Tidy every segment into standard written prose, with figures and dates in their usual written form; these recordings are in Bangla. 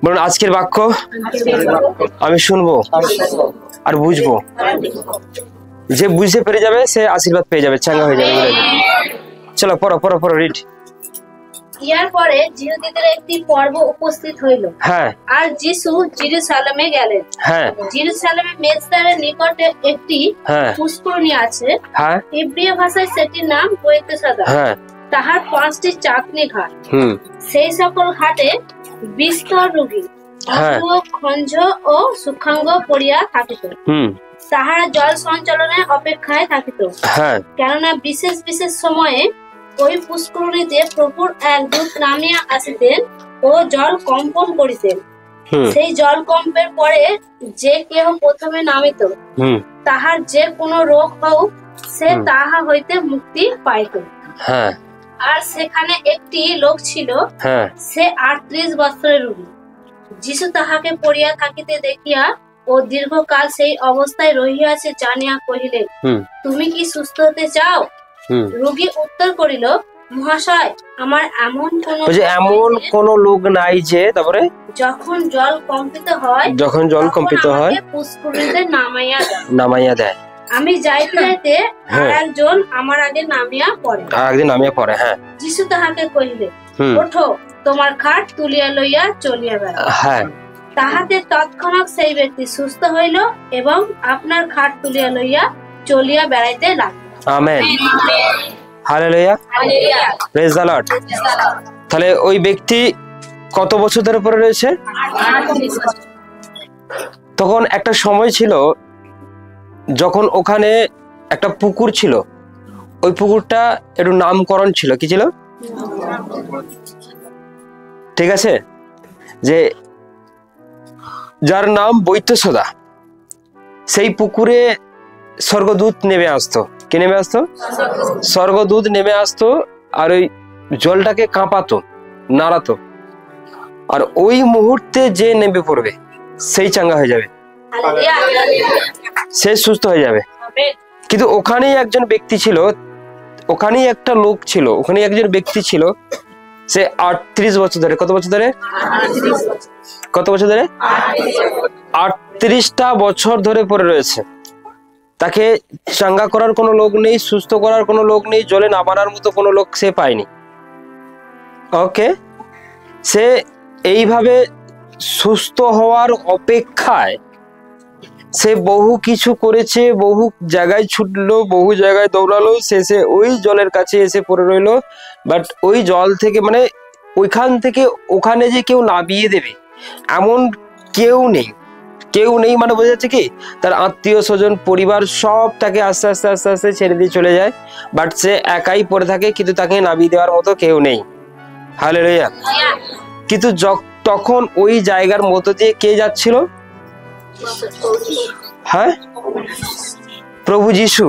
বলুন আজকের বাক্য আমি শুনবো আর বুঝবো। যে বুঝতে পেরে যাবে সে আশীর্বাদ পেয়ে যাবে, চাঙ্গা হয়ে যাবে। চলো পড়ো পড়ো পড়ো, রিড। ইয়ার পরে যিহুদীদের একটি পর্ব উপস্থিত হইল। হ্যাঁ। আর যিশু জেরুসালেমে গেলেন। হ্যাঁ। জেরুসালেমে মেজদারের নিকটে একটি পুষ্করিণী আছে। হ্যাঁ। ইব্রিয় ভাষায় সেটির নাম বেথেসদা। হ্যাঁ। তাহার 5টি চাকনি ঘাট। সেই সকল ঘাটে বিস্তর রোগী খঞ্জ ও সুখাঙ্গ পড়িয়া থাকিত। তাহারা জল সঞ্চালনের অপেক্ষায় থাকিত। কেননা বিশেষ বিশেষ সময়ে ওই পুষ্করিণীতে প্রভুর এক দূত নামিয়া আসিতেন ও জল কম্পন করিতেন। সেই জল কম্পের পরে যে কেহ প্রথমে নামিত তাহার যে কোনো রোগ হোক সে তাহা হইতে মুক্তি পাইত। আর সেখানে একটি লোক ছিল, সে 38 বৎসরের রোগী। যিশু তাহাকে পড়িয়া থাকিতে দেখিয়া ও দীর্ঘকাল সেই অবস্থায় রহিয়াছে জানিয়া কহিলেন, তুমি কি সুস্থ হতে চাও? রোগী উত্তর করিল, মহাশয়, আমার এমন কোন লোক নাই যে তারপরে যখন জল কম্পিত হয় পুষ্করিণীতে নামাইয়া দেয়। আমি যাইতে যাইতে একজন আমার আগে নামিয়া পড়ে। যিশু তাহাকে কহিলেন, ওঠো, তোমার খাট তুলিয়া লইয়া চলিয়া বেড়াও। তাহাতে তৎক্ষণাৎ সেই ব্যক্তি সুস্থ হইল এবং আপনার খাট তুলিয়া লইয়া চলিয়া বেড়াইতে লাগল। Amen, hallelujah, praise the Lord. তাহলে ওই ব্যক্তি কত বছর ধরে পড়ে রয়েছে? তখন একটা সময় ছিল যখন ওখানে একটা পুকুর ছিল, ওই পুকুরটা একটু নামকরণ ছিল। কি ছিল? ঠিক আছে, যে যার নাম বেথেসদা। সেই পুকুরে স্বর্গদূত নেমে আসতো। কে নেমে আসতো? স্বর্গদূত নেমে আসতো আর ওই জলটাকে কাঁপাতো, নাড়াতো। আর ওই মুহূর্তে যে নেমে পড়বে সেই চাঙ্গা হয়ে যাবে, সে সুস্থ হয়ে যাবে। কিন্তু ওখানেই একজন ব্যক্তি ছিল, ওখানেই একটা লোক ছিল, ওখানে একজন ব্যক্তি ছিল, সে 38 বছর ধরে, কত বছর ধরে? কত বছর ধরে? 38টা বছর ধরে পড়ে রয়েছে। তাকে চাঙ্গা করার কোনো লোক নেই, সুস্থ করার কোনো লোক নেই, জলে নামানোর মতো কোনো লোক সে পায়নি। ওকে, সে এইভাবে সুস্থ হওয়ার অপেক্ষায় সে বহু কিছু করেছে, বহু জায়গায় ছুটলো, বহু জায়গায় দৌড়ালো, শেষে ওই জলের কাছে এসে পড়ে রইলো। বাট ওই জল থেকে, মানে ওইখান থেকে ওখানে যে কেউ নামিয়ে দেবে এমন কেউ নেই। কেউ নেই মানে বোঝা যাচ্ছে কি, তার আত্মীয় স্বজন পরিবার সব তাকে আস্তে আস্তে আস্তে আস্তে ছেড়ে দিয়ে চলে যায়। বাট সে একাই পড়ে থাকে, কিন্তু তাকে নামিয়ে দেওয়ার মতো কেউ নেই। হালেলুয়া। কিন্তু তখন ওই জায়গার মতো দিয়ে কে যাচ্ছিল? হ্যাঁ, প্রভু যিশু।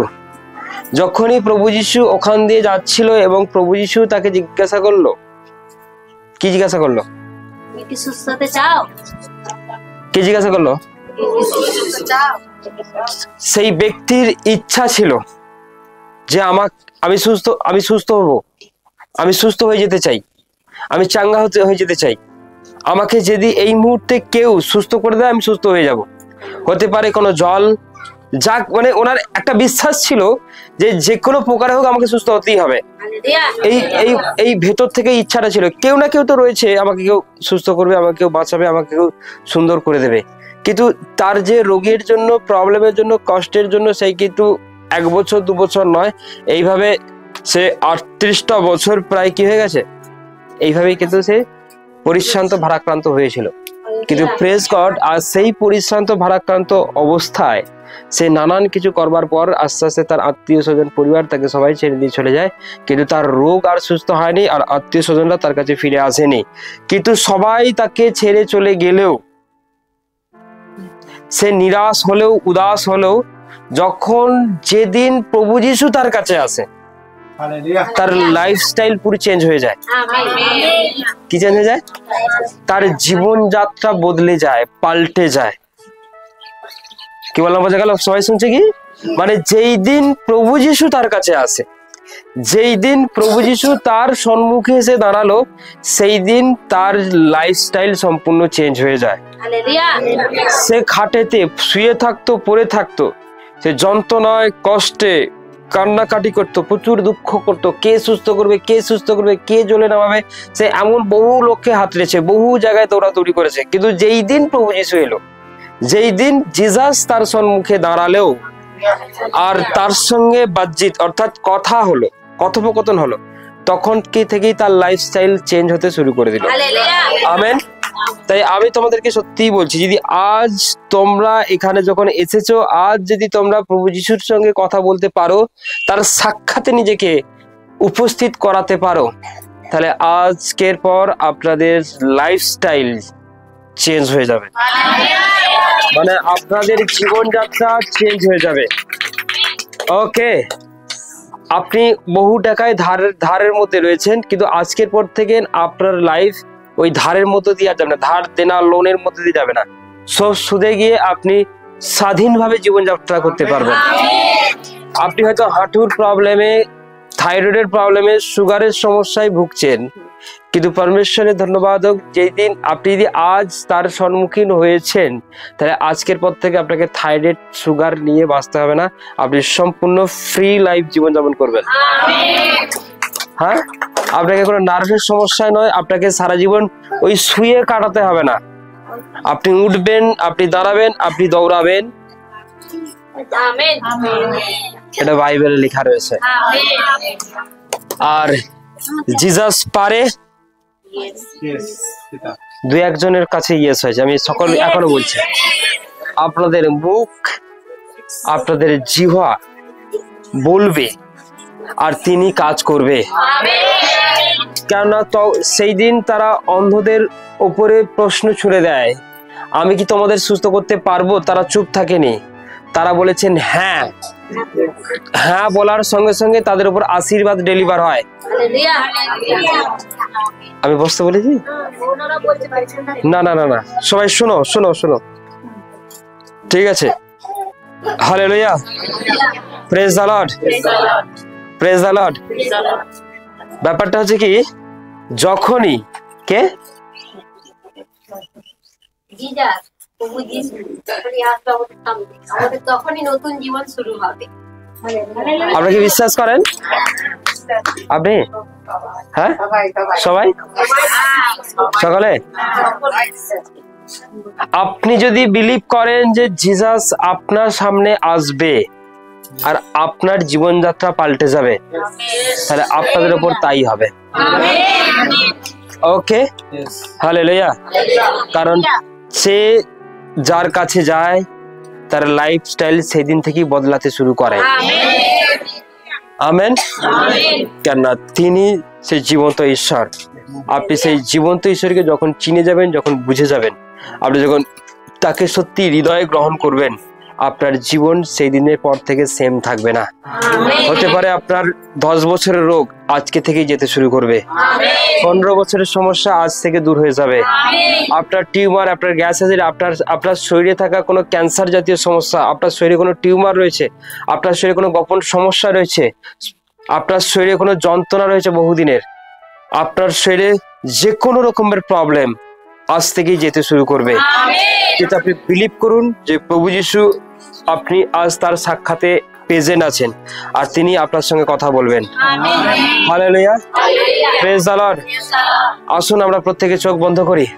যখনই প্রভু যিশু ওখান দিয়ে যাচ্ছিল এবং প্রভু যিশু তাকে জিজ্ঞাসা করলো, কি জিজ্ঞাসা করলো? কি সুস্থ হতে চাও? কে জিজ্ঞাসা করলো? সেই ব্যক্তির ইচ্ছা ছিল যে আমি সুস্থ হব, আমি সুস্থ হয়ে যেতে চাই, আমি চাঙ্গা হয়ে যেতে চাই। আমাকে যদি এই মুহূর্তে কেউ সুস্থ করে দেয় আমি সুস্থ হয়ে যাব। হতে পারে কোনো জল, যাক, মানে ওনার একটা বিশ্বাস ছিল যে যে কোনো প্রকারে হোক আমাকে সুস্থ হতেই হবে। এই ভেতর থেকে ইচ্ছাটা ছিল, কেউ না কেউ তো রয়েছে, আমাকে কেউ সুস্থ করবে, আমাকে কেউ বাঁচাবে, আমাকে কেউ সুন্দর করে দেবে। কিন্তু তার যে রোগের জন্য, প্রবলেমের জন্য, কষ্টের জন্য সেই কিন্তু 1 বছর 2 বছর নয়, এইভাবে সে 38টা বছর প্রায় কি হয়ে গেছে, এইভাবেই কিন্তু সে পরিশ্রান্ত ভারাক্রান্ত হয়েছিল। কিন্তু প্রেজ গড, আর সেই পরিশ্রান্ত ভারাক্রান্ত অবস্থায় সে নানান কিছু করবার পর আস্তে আস্তে তার আত্মীয় স্বজন পরিবার তাকে সবাই ছেড়ে দিয়ে চলে যায়। কিন্তু তার রোগ আর সুস্থ হয়নি, আর আত্মীয় স্বজনরা তার কাছে ফিরে আসেনি। কিন্তু সবাই তাকে ছেড়ে চলে গেলেও, সে নিরাশ হলেও, উদাস হলেও, যখন যেদিন প্রভু যিশু তার কাছে আসে তার লাইফস্টাইল পুরো চেঞ্জ হয়ে যায়। কি চেঞ্জ হয়ে যায়? তার জীবনযাত্রা বদলে যায়, পাল্টে যায়। কি বললাম, বোঝা গেল? সবাই শুনছে কি? মানে যেই দিন প্রভু যিশু তার কাছে আসে, যেই দিন প্রভু যিশু তার সম্মুখে এসে দাঁড়ালো, সেই দিন তার লাইফস্টাইল সম্পূর্ণ চেঞ্জ হয়ে যায়। সে খাটেতে শুয়ে থাকতো, পড়ে থাকতো, সে যন্ত্রণায় কষ্টে কান্নাকাটি করতো, প্রচুর দুঃখ করতো, কে সুস্থ করবে, কে সুস্থ করবে, কে জ্বলে নামাবে। সে এমন বহু লোককে হাতড়েছে, বহু জায়গায় দৌড়াদৌড়ি করেছে। কিন্তু যেই দিন প্রভু যিশু এলো, যেই দিন জিসাস তার সম্মুখে দাঁড়ালেও আর তার সঙ্গে বাতচিত অর্থাৎ কথা হলো, কথোপকথন হলো, তখন কি থেকেই তার লাইফস্টাইল চেঞ্জ হতে শুরু করে দিল। আমেন। তাই আমি তোমাদেরকে সত্যিই বলছি, যদি আজ তোমরা এখানে যখন এসেছো, আজ যদি তোমরা প্রভু যিশুর সঙ্গে কথা বলতে পারো, তার সাক্ষাতে নিজেকে উপস্থিত করাতে পারো, তাহলে আজকের পর আপনাদের লাইফস্টাইল চেঞ্জ হয়ে যাবে, মানে আপনাদের জীবনযাত্রা চেঞ্জ হয়ে যাবে। ওকে, আপনি বহু টাকায় ধারের মধ্যে রয়েছেন, কিন্তু আজকের পর থেকে আপনার লাইফ ওই ধারের মধ্যে দিয়ে যাবে না, ধার দেনা লোনের মধ্যে দিয়ে যাবে না, সব সুদে গিয়ে আপনি স্বাধীনভাবে জীবনযাত্রা করতে পারবেন। আপনি হয়তো হাঁটুর প্রবলেমে, থাইরয়েডের প্রবলেমে, সুগারের সমস্যায় ভুগছেন, কিন্তু পরমেশ্বরের ধন্যবাদ হোক, যেই দিন আপনি যদি আজ তার সম্মুখীন হয়েছেন, তাহলে আজকের পর থেকে আপনাকে থাইরয়েড, সুগার নিয়ে বাঁচতে হবে না, আপনি সম্পূর্ণ ফ্রি লাইফ জীবনযাপন করবেন। হ্যাঁ, আপনাকে কোনো নার্ভের সমস্যা নয়, আপনাকে সারা জীবন ওই শুয়ে কাটাতে হবে না। আপনি উঠবেন, আপনি দাঁড়াবেন, আপনি দৌড়াবেন। এটা বাইবেলে লেখা রয়েছে। আর জিসাস পারে, দুই একজনের কাছে ইয়েস হয়েছে। আমি সকল এখনো বলছি, আপনাদের মুখ, আপনাদের জিহ্বা বলবে আর তিনি কাজ করবে। কেননা সেই দিন তারা অন্ধদের উপরে প্রশ্ন ছুড়ে দেয়, আমি কি তোমাদের সুস্থ করতে পারবো? তারা চুপ থাকেনি, তারা বলেছেন হ্যাঁ। হ্যাঁ বলার সঙ্গে সঙ্গে তাদের উপর আশীর্বাদ ডেলিভার হয়। আমি বুঝতে বলেছি? না না না না, সবাই শোনো শোনো শোনো, ঠিক আছে? Hallelujah, praise the Lord, praise the Lord. ব্যাপারটা হচ্ছে কি, যখনই কে তখনই নতুন জীবন শুরু হবে। আপনি কি বিশ্বাস করেন? আপনি? হ্যাঁ, সবাই সকালে আপনি যদি বিলিভ করেন যে জিসাস আপনার সামনে আসবে আর আপনার জীবনযাত্রা পাল্টে যাবে, তাহলে আপনাদের উপর তাই হবে। ওকে, হালেলুয়া। কারণ সে যার কাছে যায়, তার লাইফস্টাইল সেদিন থেকেই বদলাতে শুরু করে। আমেন। কেননা তিনি সেই জীবন্ত ঈশ্বর। আপনি সেই জীবন্ত ঈশ্বরকে যখন চিনে যাবেন, যখন বুঝে যাবেন, আপনি যখন তাকে সত্যি হৃদয়ে গ্রহণ করবেন, আপনার জীবন সেই দিনের পর থেকে সেম থাকবে না। হতে পারে আপনার 10 বছরের রোগ আজকে থেকেই যেতে শুরু করবে, 15 বছরের সমস্যা আজ থেকে দূর হয়ে যাবে। আপনার টিউমার, আপনার গ্যাস অ্যাসিড, আপনার শরীরে থাকা কোনো ক্যান্সার জাতীয় সমস্যা, আপনার শরীরে কোনো টিউমার রয়েছে, আপনার শরীরে কোনো গোপন সমস্যা রয়েছে, আপনার শরীরে কোনো যন্ত্রণা রয়েছে বহুদিনের, আপনার শরীরে যে কোনো রকমের প্রবলেম আজ থেকেই যেতে শুরু করবে। যেটা আপনি বিলিভ করুন যে প্রভু যিশু, আপনি আজ তার সাক্ষাতে প্রেজেন্ট আছেন আর তিনি আপনার সঙ্গে কথা বলবেন। Hallelujah, praise the Lord. আসুন আমরা প্রত্যেকে চোখ বন্ধ করি।